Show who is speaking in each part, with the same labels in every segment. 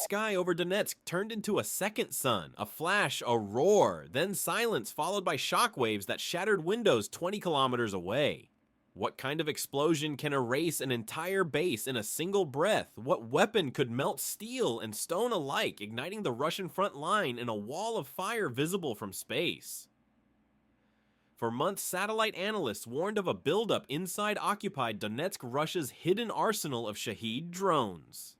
Speaker 1: sky over Donetsk turned into a second sun, a flash, a roar, then silence followed by shockwaves that shattered windows 20 kilometers away. What kind of explosion can erase an entire base in a single breath? What weapon could melt steel and stone alike, igniting the Russian front line in a wall of fire visible from space? For months, satellite analysts warned of a buildup inside occupied Donetsk, Russia's hidden arsenal of Shahed drones.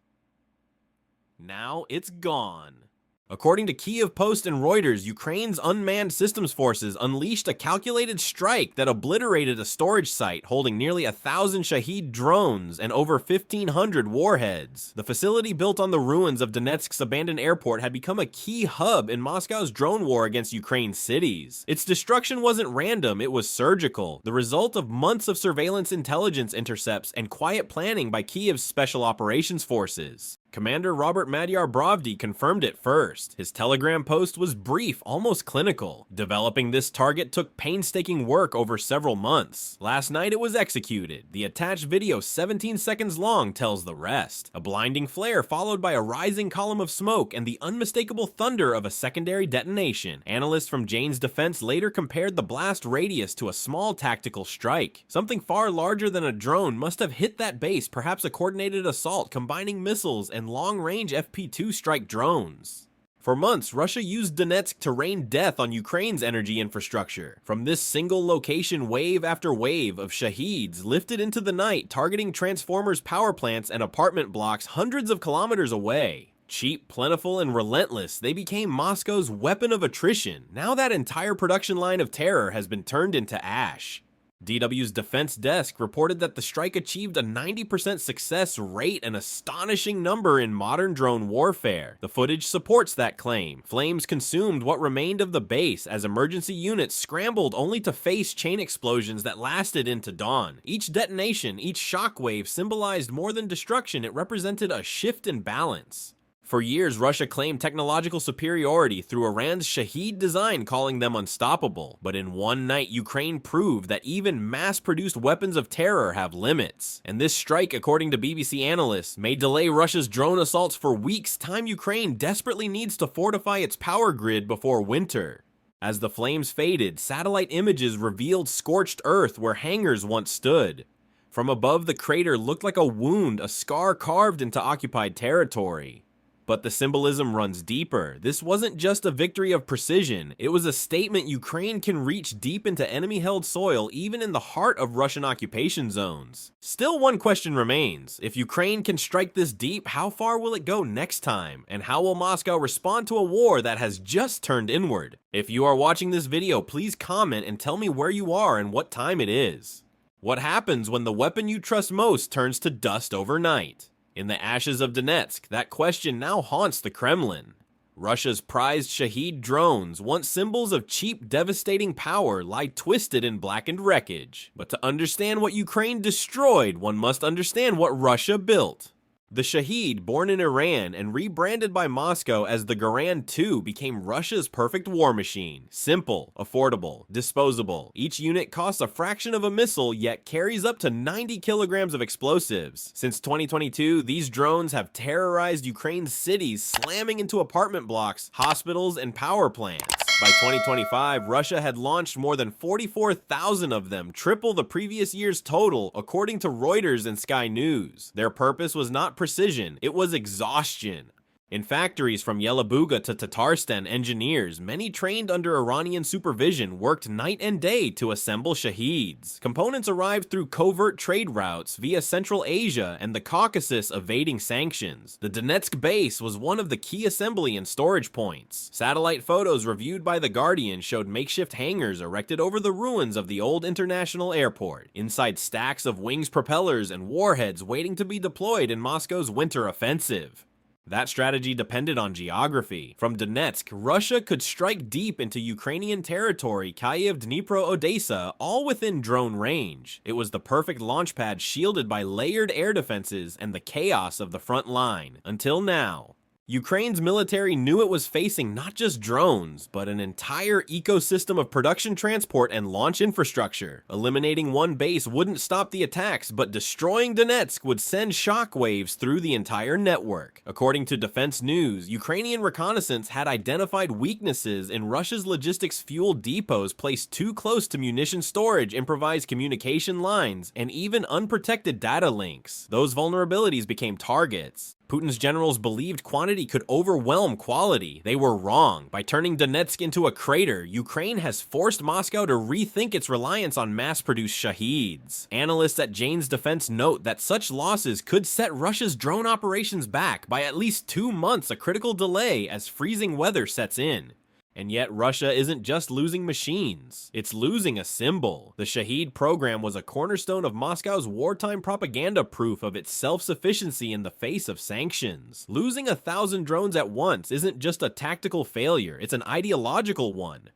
Speaker 1: Now it's gone. According to Kiev Post and Reuters, Ukraine's unmanned systems forces unleashed a calculated strike that obliterated a storage site holding nearly 1,000 Shahed drones and over 1,500 warheads. The facility, built on the ruins of Donetsk's abandoned airport, had become a key hub in Moscow's drone war against Ukraine's cities. Its destruction wasn't random, it was surgical, the result of months of surveillance, intelligence intercepts, and quiet planning by Kiev's special operations forces. Commander Robert Madyar Brovdy confirmed it first. His Telegram post was brief, almost clinical. Developing this target took painstaking work over several months. Last night it was executed. The attached video, 17 seconds long, tells the rest. A blinding flare followed by a rising column of smoke and the unmistakable thunder of a secondary detonation. Analysts from Jane's Defense later compared the blast radius to a small tactical strike. Something far larger than a drone must have hit that base, perhaps a coordinated assault combining missiles and long-range FP2 strike drones. For months, Russia used Donetsk to rain death on Ukraine's energy infrastructure. From this single location, wave after wave of Shaheds lifted into the night, targeting transformers, power plants, and apartment blocks hundreds of kilometers away. Cheap, plentiful, and relentless, they became Moscow's weapon of attrition. Now that entire production line of terror has been turned into ash. DW's defense desk reported that the strike achieved a 90% success rate, an astonishing number in modern drone warfare. The footage supports that claim. Flames consumed what remained of the base as emergency units scrambled only to face chain explosions that lasted into dawn. Each detonation, each shockwave symbolized more than destruction, it represented a shift in balance. For years, Russia claimed technological superiority through Iran's Shahed design, calling them unstoppable. But in one night, Ukraine proved that even mass-produced weapons of terror have limits. And this strike, according to BBC analysts, may delay Russia's drone assaults for weeks, time Ukraine desperately needs to fortify its power grid before winter. As the flames faded, satellite images revealed scorched earth where hangars once stood. From above, the crater looked like a wound, a scar carved into occupied territory. But the symbolism runs deeper. This wasn't just a victory of precision, it was a statement Ukraine can reach deep into enemy-held soil, even in the heart of Russian occupation zones. Still, one question remains. If Ukraine can strike this deep, how far will it go next time? And how will Moscow respond to a war that has just turned inward? If you are watching this video, please comment and tell me where you are and what time it is. What happens when the weapon you trust most turns to dust overnight? In the ashes of Donetsk, that question now haunts the Kremlin. Russia's prized Shahed drones, once symbols of cheap, devastating power, lie twisted in blackened wreckage. But to understand what Ukraine destroyed, one must understand what Russia built. The Shahed, born in Iran and rebranded by Moscow as the Garand II, became Russia's perfect war machine. Simple, affordable, disposable. Each unit costs a fraction of a missile, yet carries up to 90 kilograms of explosives. Since 2022, these drones have terrorized Ukraine's cities, slamming into apartment blocks, hospitals, and power plants. By 2025, Russia had launched more than 44,000 of them, triple the previous year's total, according to Reuters and Sky News. Their purpose was not precision, it was exhaustion. In factories from Yelabuga to Tatarstan, engineers, many trained under Iranian supervision, worked night and day to assemble Shaheds. Components arrived through covert trade routes via Central Asia and the Caucasus, evading sanctions. The Donetsk base was one of the key assembly and storage points. Satellite photos reviewed by The Guardian showed makeshift hangars erected over the ruins of the old international airport. Inside, stacks of wings, propellers, and warheads waiting to be deployed in Moscow's winter offensive. That strategy depended on geography. From Donetsk, Russia could strike deep into Ukrainian territory, Kyiv, Dnipro, Odessa, all within drone range. It was the perfect launchpad, shielded by layered air defenses and the chaos of the front line. Until now. Ukraine's military knew it was facing not just drones, but an entire ecosystem of production transport and launch infrastructure. Eliminating one base wouldn't stop the attacks, but destroying Donetsk would send shockwaves through the entire network. According to Defense News, Ukrainian reconnaissance had identified weaknesses in Russia's logistics fuel depots placed too close to munition storage, improvised communication lines, and even unprotected data links. Those vulnerabilities became targets. Putin's generals believed quantity could overwhelm quality. They were wrong. By turning Donetsk into a crater, Ukraine has forced Moscow to rethink its reliance on mass-produced shaheeds. Analysts at Jane's Defense note that such losses could set Russia's drone operations back by at least 2 months, a critical delay as freezing weather sets in. And yet Russia isn't just losing machines, it's losing a symbol. The Shahed program was a cornerstone of Moscow's wartime propaganda, proof of its self-sufficiency in the face of sanctions. Losing 1,000 drones at once isn't just a tactical failure, it's an ideological one.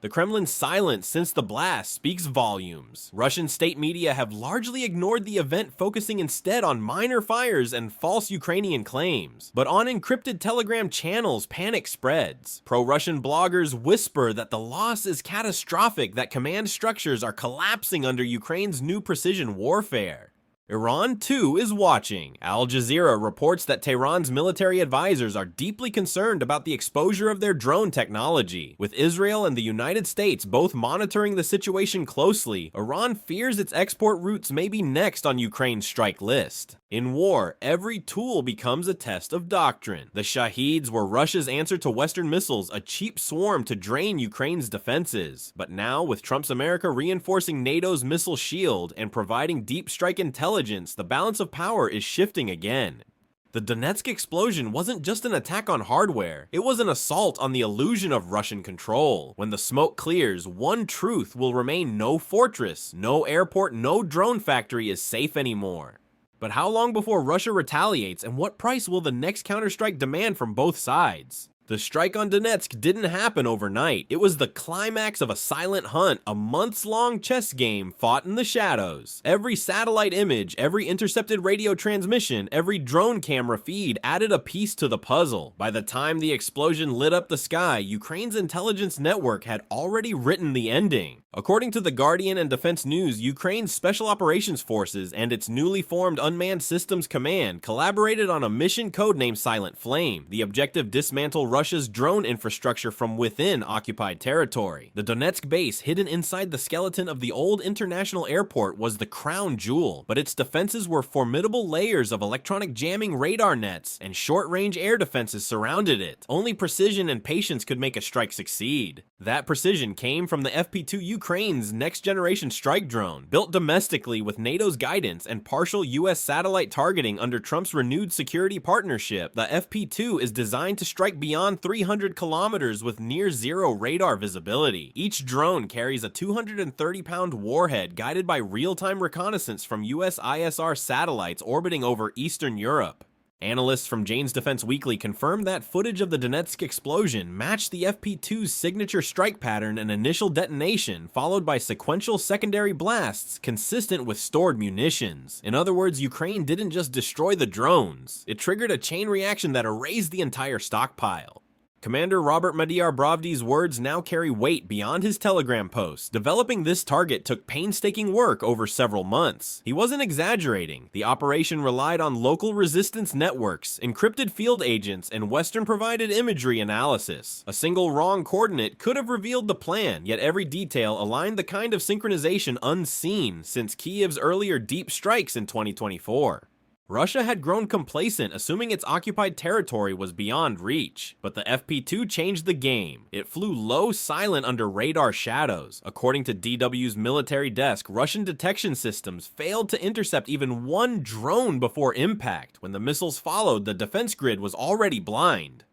Speaker 1: The Kremlin's silence since the blast speaks volumes. Russian state media have largely ignored the event, focusing instead on minor fires and false Ukrainian claims. But on encrypted Telegram channels, panic spreads. Pro-Russian bloggers whisper that the loss is catastrophic, that command structures are collapsing under Ukraine's new precision warfare. Iran, too, is watching. Al Jazeera reports that Tehran's military advisors are deeply concerned about the exposure of their drone technology. With Israel and the United States both monitoring the situation closely, Iran fears its export routes may be next on Ukraine's strike list. In war, every tool becomes a test of doctrine. The Shaheeds were Russia's answer to Western missiles, a cheap swarm to drain Ukraine's defenses. But now, with Trump's America reinforcing NATO's missile shield and providing deep strike intelligence, the balance of power is shifting again. The Donetsk explosion wasn't just an attack on hardware, it was an assault on the illusion of Russian control. When the smoke clears, one truth will remain: no fortress, no airport, no drone factory is safe anymore. But how long before Russia retaliates, and what price will the next counterstrike demand from both sides? The strike on Donetsk didn't happen overnight. It was the climax of a silent hunt, a months-long chess game fought in the shadows. Every satellite image, every intercepted radio transmission, every drone camera feed added a piece to the puzzle. By the time the explosion lit up the sky, Ukraine's intelligence network had already written the ending. According to The Guardian and Defense News, Ukraine's Special Operations Forces and its newly formed Unmanned Systems Command collaborated on a mission codenamed Silent Flame. The objective: dismantle Russia's drone infrastructure from within occupied territory. The Donetsk base, hidden inside the skeleton of the old international airport, was the crown jewel, but its defenses were formidable layers of electronic jamming radar nets, and short-range air defenses surrounded it. Only precision and patience could make a strike succeed. That precision came from the FP2 Ukraine's next-generation strike drone, built domestically with NATO's guidance and partial US satellite targeting under Trump's renewed security partnership. The FP2 is designed to strike beyond 300 kilometers with near-zero radar visibility. Each drone carries a 230-pound warhead guided by real-time reconnaissance from US ISR satellites orbiting over Eastern Europe. Analysts from Jane's Defense Weekly confirmed that footage of the Donetsk explosion matched the FP2's signature strike pattern: an initial detonation, followed by sequential secondary blasts consistent with stored munitions. In other words, Ukraine didn't just destroy the drones, it triggered a chain reaction that erased the entire stockpile. Commander Robert Madiar Bravdi's words now carry weight beyond his Telegram posts. Developing this target took painstaking work over several months. He wasn't exaggerating. The operation relied on local resistance networks, encrypted field agents, and Western-provided imagery analysis. A single wrong coordinate could have revealed the plan, yet every detail aligned the kind of synchronization unseen since Kiev's earlier deep strikes in 2024. Russia had grown complacent, assuming its occupied territory was beyond reach. But the FP2 changed the game. It flew low, silent under radar shadows. According to DW's military desk, Russian detection systems failed to intercept even one drone before impact. When the missiles followed, the defense grid was already blind.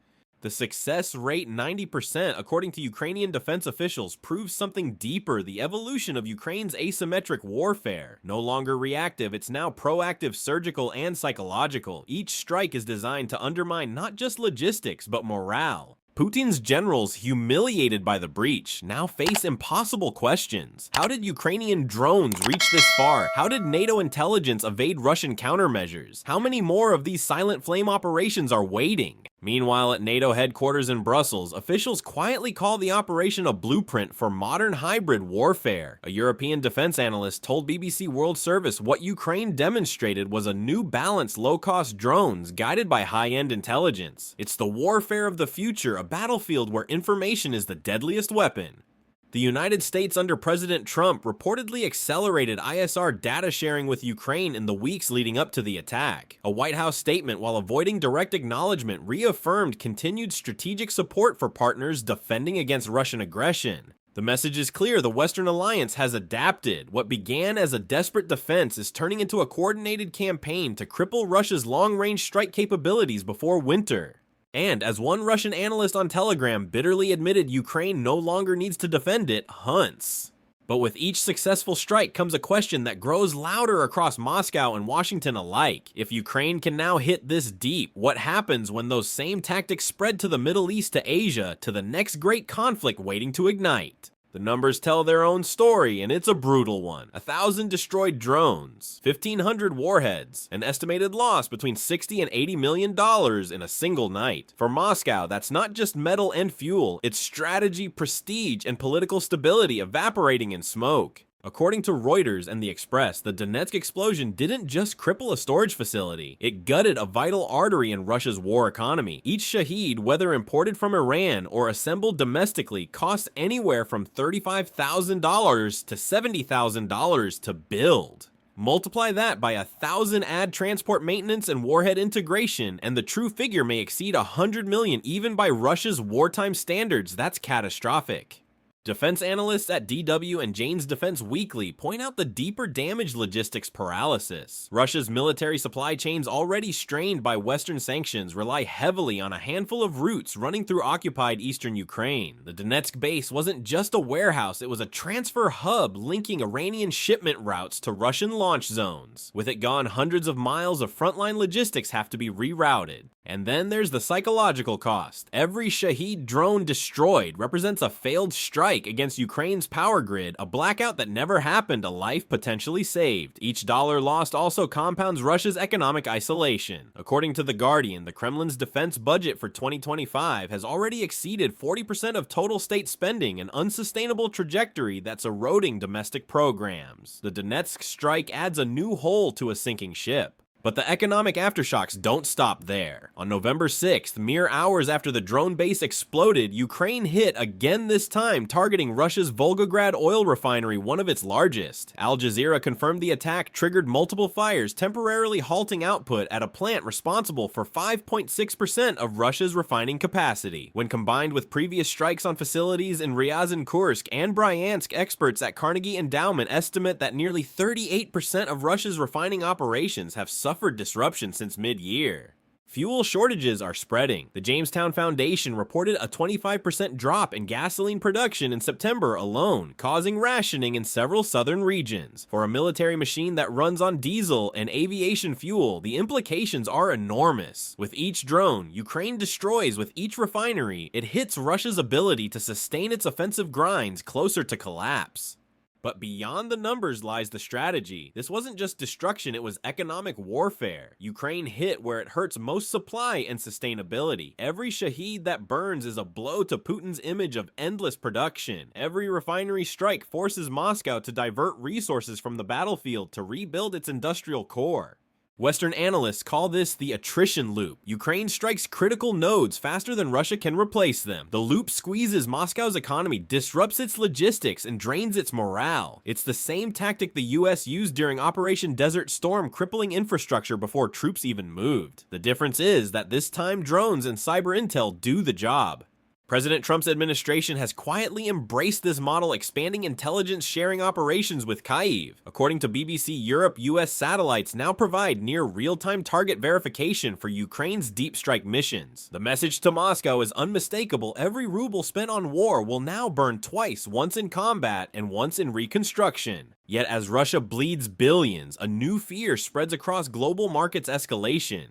Speaker 1: The success rate, 90%, according to Ukrainian defense officials, proves something deeper: the evolution of Ukraine's asymmetric warfare. No longer reactive, it's now proactive, surgical, and psychological. Each strike is designed to undermine not just logistics, but morale. Putin's generals, humiliated by the breach, now face impossible questions. How did Ukrainian drones reach this far? How did NATO intelligence evade Russian countermeasures? How many more of these silent flame operations are waiting? Meanwhile, at NATO headquarters in Brussels, officials quietly call the operation a blueprint for modern hybrid warfare. A European defense analyst told BBC World Service what Ukraine demonstrated was a new balanced low-cost drones guided by high-end intelligence. It's the warfare of the future, a battlefield where information is the deadliest weapon. The United States under President Trump reportedly accelerated ISR data sharing with Ukraine in the weeks leading up to the attack. A White House statement, while avoiding direct acknowledgement, reaffirmed continued strategic support for partners defending against Russian aggression. The message is clear: the Western alliance has adapted. What began as a desperate defense is turning into a coordinated campaign to cripple Russia's long-range strike capabilities before winter. And as one Russian analyst on Telegram bitterly admitted, Ukraine no longer needs to defend it, hunts. But with each successful strike comes a question that grows louder across Moscow and Washington alike. If Ukraine can now hit this deep, what happens when those same tactics spread to the Middle East, to Asia, to the next great conflict waiting to ignite? The numbers tell their own story, and it's a brutal one. 1,000 destroyed drones, 1,500 warheads, an estimated loss between $60 and $80 million in a single night. For Moscow, that's not just metal and fuel, it's strategy, prestige, and political stability evaporating in smoke. According to Reuters and The Express, the Donetsk explosion didn't just cripple a storage facility, it gutted a vital artery in Russia's war economy. Each Shahed, whether imported from Iran or assembled domestically, costs anywhere from $35,000 to $70,000 to build. Multiply that by 1,000 add transport maintenance and warhead integration, and the true figure may exceed $100 million even by Russia's wartime standards. That's catastrophic. Defense analysts at DW and Jane's Defense Weekly point out the deeper damage logistics paralysis. Russia's military supply chains, already strained by Western sanctions, rely heavily on a handful of routes running through occupied eastern Ukraine. The Donetsk base wasn't just a warehouse, it was a transfer hub linking Iranian shipment routes to Russian launch zones. With it gone, hundreds of miles of frontline logistics have to be rerouted. And then there's the psychological cost. Every Shahed drone destroyed represents a failed strike against Ukraine's power grid, a blackout that never happened, a life potentially saved. Each dollar lost also compounds Russia's economic isolation. According to The Guardian, the Kremlin's defense budget for 2025 has already exceeded 40% of total state spending, an unsustainable trajectory that's eroding domestic programs. The Donetsk strike adds a new hole to a sinking ship. But the economic aftershocks don't stop there. On November 6th, mere hours after the drone base exploded, Ukraine hit again, this time targeting Russia's Volgograd oil refinery, one of its largest. Al Jazeera confirmed the attack triggered multiple fires, temporarily halting output at a plant responsible for 5.6% of Russia's refining capacity. When combined with previous strikes on facilities in Ryazan, Kursk, and Bryansk, experts at Carnegie Endowment estimate that nearly 38% of Russia's refining operations have suffered disruption since mid-year. Fuel shortages are spreading. The Jamestown Foundation reported a 25% drop in gasoline production in September alone, causing rationing in several southern regions. For a military machine that runs on diesel and aviation fuel, the implications are enormous. With each drone Ukraine destroys, with each refinery, it hits Russia's ability to sustain its offensive grinds closer to collapse. But beyond the numbers lies the strategy. This wasn't just destruction, it was economic warfare. Ukraine hit where it hurts most supply and sustainability. Every Shahed that burns is a blow to Putin's image of endless production. Every refinery strike forces Moscow to divert resources from the battlefield to rebuild its industrial core. Western analysts call this the attrition loop. Ukraine strikes critical nodes faster than Russia can replace them. The loop squeezes Moscow's economy, disrupts its logistics, and drains its morale. It's the same tactic the US used during Operation Desert Storm, crippling infrastructure before troops even moved. The difference is that this time drones and cyber intel do the job. President Trump's administration has quietly embraced this model, expanding intelligence sharing operations with Kyiv. According to BBC Europe, US satellites now provide near real-time target verification for Ukraine's deep strike missions. The message to Moscow is unmistakable: every ruble spent on war will now burn twice, once in combat and once in reconstruction. Yet as Russia bleeds billions, a new fear spreads across global markets: escalation.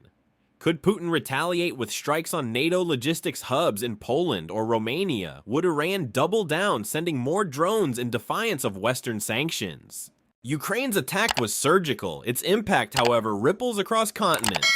Speaker 1: Could Putin retaliate with strikes on NATO logistics hubs in Poland or Romania? Would Iran double down, sending more drones in defiance of Western sanctions? Ukraine's attack was surgical. Its impact, however, ripples across continents.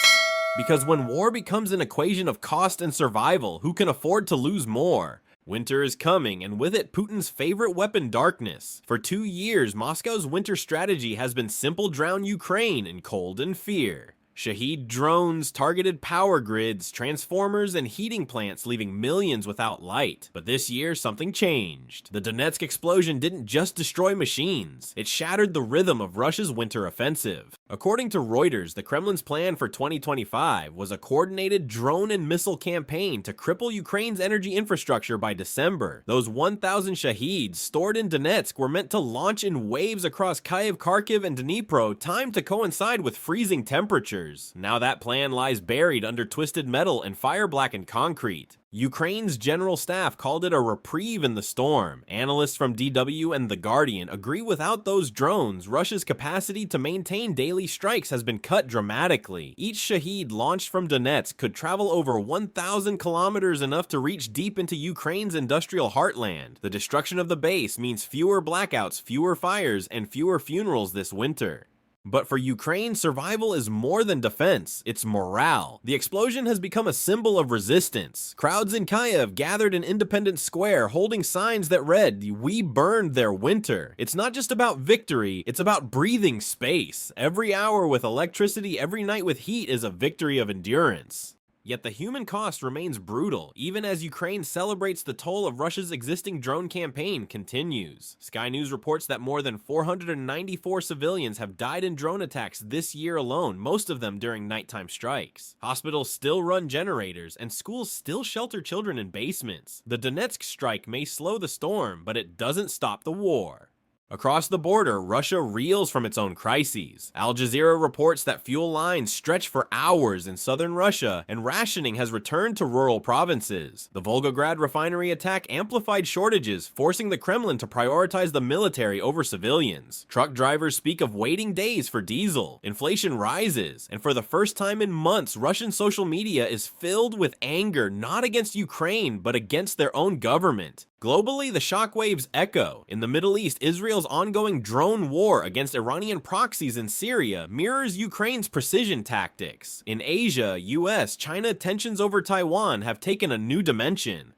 Speaker 1: Because when war becomes an equation of cost and survival, who can afford to lose more? Winter is coming, and with it, Putin's favorite weapon, darkness. For 2 years, Moscow's winter strategy has been simple: drown Ukraine in cold and fear. Shahed drones, targeted power grids, transformers, and heating plants, leaving millions without light. But this year, something changed. The Donetsk explosion didn't just destroy machines, it shattered the rhythm of Russia's winter offensive. According to Reuters, the Kremlin's plan for 2025 was a coordinated drone and missile campaign to cripple Ukraine's energy infrastructure by December. Those 1,000 Shaheeds stored in Donetsk were meant to launch in waves across Kyiv, Kharkiv, and Dnipro, timed to coincide with freezing temperatures. Now that plan lies buried under twisted metal and fire-blackened concrete. Ukraine's general staff called it a reprieve in the storm. Analysts from DW and The Guardian agree without those drones, Russia's capacity to maintain daily strikes has been cut dramatically. Each Shahed launched from Donetsk could travel over 1,000 kilometers, enough to reach deep into Ukraine's industrial heartland. The destruction of the base means fewer blackouts, fewer fires, and fewer funerals this winter. But for Ukraine, survival is more than defense, it's morale. The explosion has become a symbol of resistance. Crowds in Kyiv gathered in Independence Square holding signs that read, "We burned their winter." It's not just about victory, it's about breathing space. Every hour with electricity, every night with heat is a victory of endurance. Yet the human cost remains brutal, even as Ukraine celebrates the toll of Russia's existing drone campaign continues. Sky News reports that more than 494 civilians have died in drone attacks this year alone, most of them during nighttime strikes. Hospitals still run generators, and schools still shelter children in basements. The Donetsk strike may slow the storm, but it doesn't stop the war. Across the border, Russia reels from its own crises. Al Jazeera reports that fuel lines stretch for hours in southern Russia, and rationing has returned to rural provinces. The Volgograd refinery attack amplified shortages, forcing the Kremlin to prioritize the military over civilians. Truck drivers speak of waiting days for diesel. Inflation rises, and for the first time in months, Russian social media is filled with anger, not against Ukraine, but against their own government. Globally, the shockwaves echo. In the Middle East, Israel's ongoing drone war against Iranian proxies in Syria mirrors Ukraine's precision tactics. In Asia, US, China tensions over Taiwan have taken a new dimension.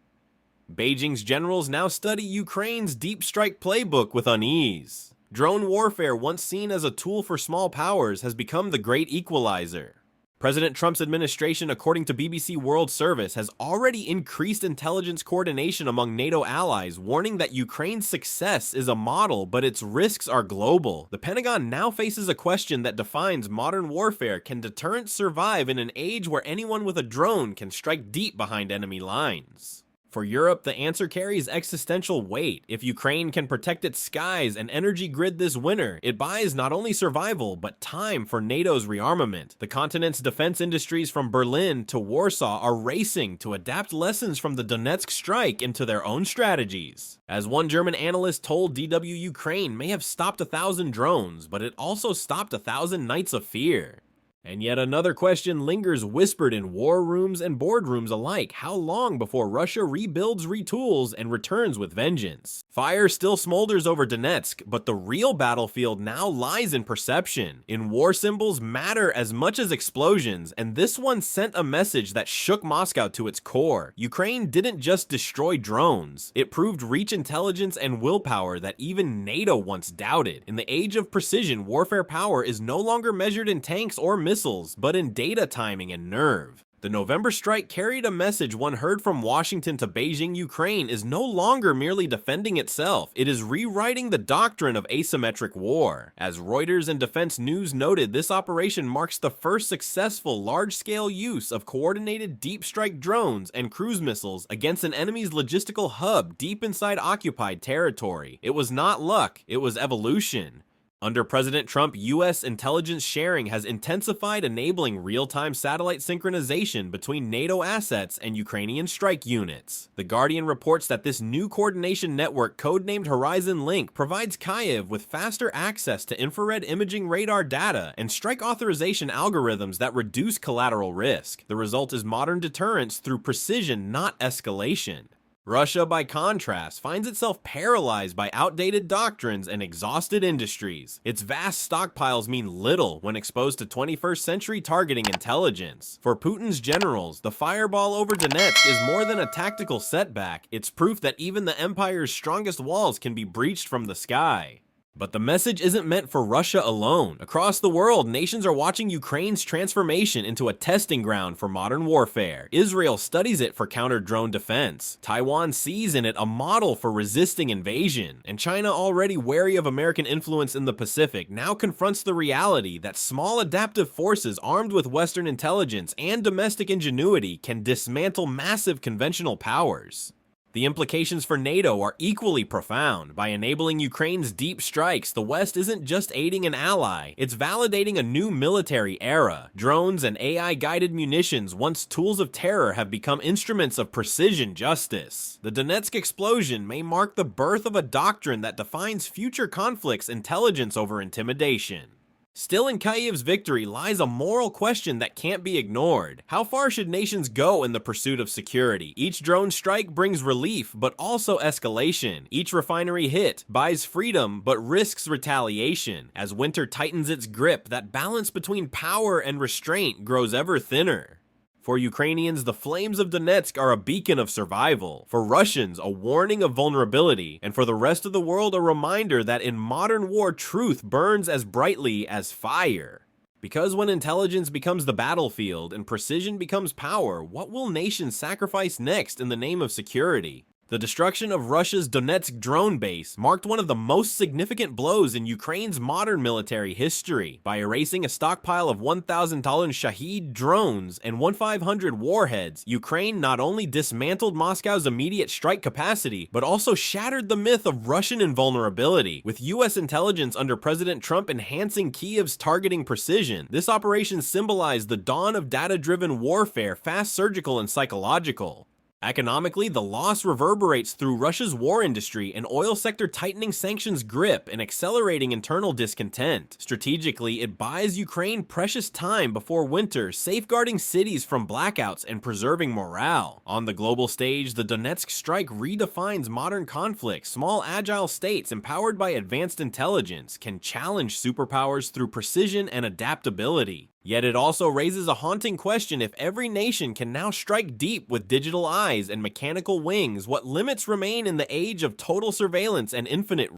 Speaker 1: Beijing's generals now study Ukraine's deep strike playbook with unease. Drone warfare, once seen as a tool for small powers, has become the great equalizer. President Trump's administration, according to BBC World Service, has already increased intelligence coordination among NATO allies, warning that Ukraine's success is a model, but its risks are global. The Pentagon now faces a question that defines modern warfare: can deterrence survive in an age where anyone with a drone can strike deep behind enemy lines? For Europe, the answer carries existential weight. If Ukraine can protect its skies and energy grid this winter, it buys not only survival, but time for NATO's rearmament. The continent's defense industries from Berlin to Warsaw are racing to adapt lessons from the Donetsk strike into their own strategies. As one German analyst told DW, Ukraine may have stopped 1,000 drones, but it also stopped 1,000 nights of fear. And yet another question lingers, whispered in war rooms and boardrooms alike: how long before Russia rebuilds, retools, and returns with vengeance? Fire still smolders over Donetsk, but the real battlefield now lies in perception. In war, symbols matter as much as explosions, and this one sent a message that shook Moscow to its core. Ukraine didn't just destroy drones, it proved reach, intelligence, and willpower that even NATO once doubted. In the age of precision, warfare power is no longer measured in tanks or missiles, but in data, timing, and nerve. The November strike carried a message one heard from Washington to Beijing. Ukraine is no longer merely defending itself, it is rewriting the doctrine of asymmetric war. As Reuters and Defense News noted, this operation marks the first successful large-scale use of coordinated deep strike drones and cruise missiles against an enemy's logistical hub deep inside occupied territory. It was not luck, it was evolution. Under President Trump, U.S. intelligence sharing has intensified, enabling real-time satellite synchronization between NATO assets and Ukrainian strike units. The Guardian reports that this new coordination network, codenamed Horizon Link, provides Kyiv with faster access to infrared imaging radar data and strike authorization algorithms that reduce collateral risk. The result is modern deterrence through precision, not escalation. Russia, by contrast, finds itself paralyzed by outdated doctrines and exhausted industries. Its vast stockpiles mean little when exposed to 21st century targeting intelligence. For Putin's generals, the fireball over Donetsk is more than a tactical setback, it's proof that even the empire's strongest walls can be breached from the sky. But the message isn't meant for Russia alone. Across the world, nations are watching Ukraine's transformation into a testing ground for modern warfare. Israel studies it for counter-drone defense. Taiwan sees in it a model for resisting invasion. And China, already wary of American influence in the Pacific, now confronts the reality that small adaptive forces armed with Western intelligence and domestic ingenuity can dismantle massive conventional powers. The implications for NATO are equally profound. By enabling Ukraine's deep strikes, the West isn't just aiding an ally, it's validating a new military era. Drones and AI-guided munitions, once tools of terror, have become instruments of precision justice. The Donetsk explosion may mark the birth of a doctrine that defines future conflicts: intelligence over intimidation. Still, in Kyiv's victory lies a moral question that can't be ignored. How far should nations go in the pursuit of security? Each drone strike brings relief, but also escalation. Each refinery hit buys freedom, but risks retaliation. As winter tightens its grip, that balance between power and restraint grows ever thinner. For Ukrainians, the flames of Donetsk are a beacon of survival. For Russians, a warning of vulnerability. And for the rest of the world, a reminder that in modern war, truth burns as brightly as fire. Because when intelligence becomes the battlefield and precision becomes power, what will nations sacrifice next in the name of security? The destruction of Russia's Donetsk drone base marked one of the most significant blows in Ukraine's modern military history. By erasing a stockpile of 1,000 Talon Shahed drones and 1,500 warheads, Ukraine not only dismantled Moscow's immediate strike capacity, but also shattered the myth of Russian invulnerability. With US intelligence under President Trump enhancing Kiev's targeting precision, this operation symbolized the dawn of data-driven warfare, fast, surgical, and psychological. Economically, the loss reverberates through Russia's war industry and oil sector tightening sanctions grip and accelerating internal discontent. Strategically, it buys Ukraine precious time before winter, safeguarding cities from blackouts and preserving morale. On the global stage, the Donetsk strike redefines modern conflicts. Small, agile states empowered by advanced intelligence can challenge superpowers through precision and adaptability. Yet it also raises a haunting question: if every nation can now strike deep with digital eyes and mechanical wings, what limits remain in the age of total surveillance and infinite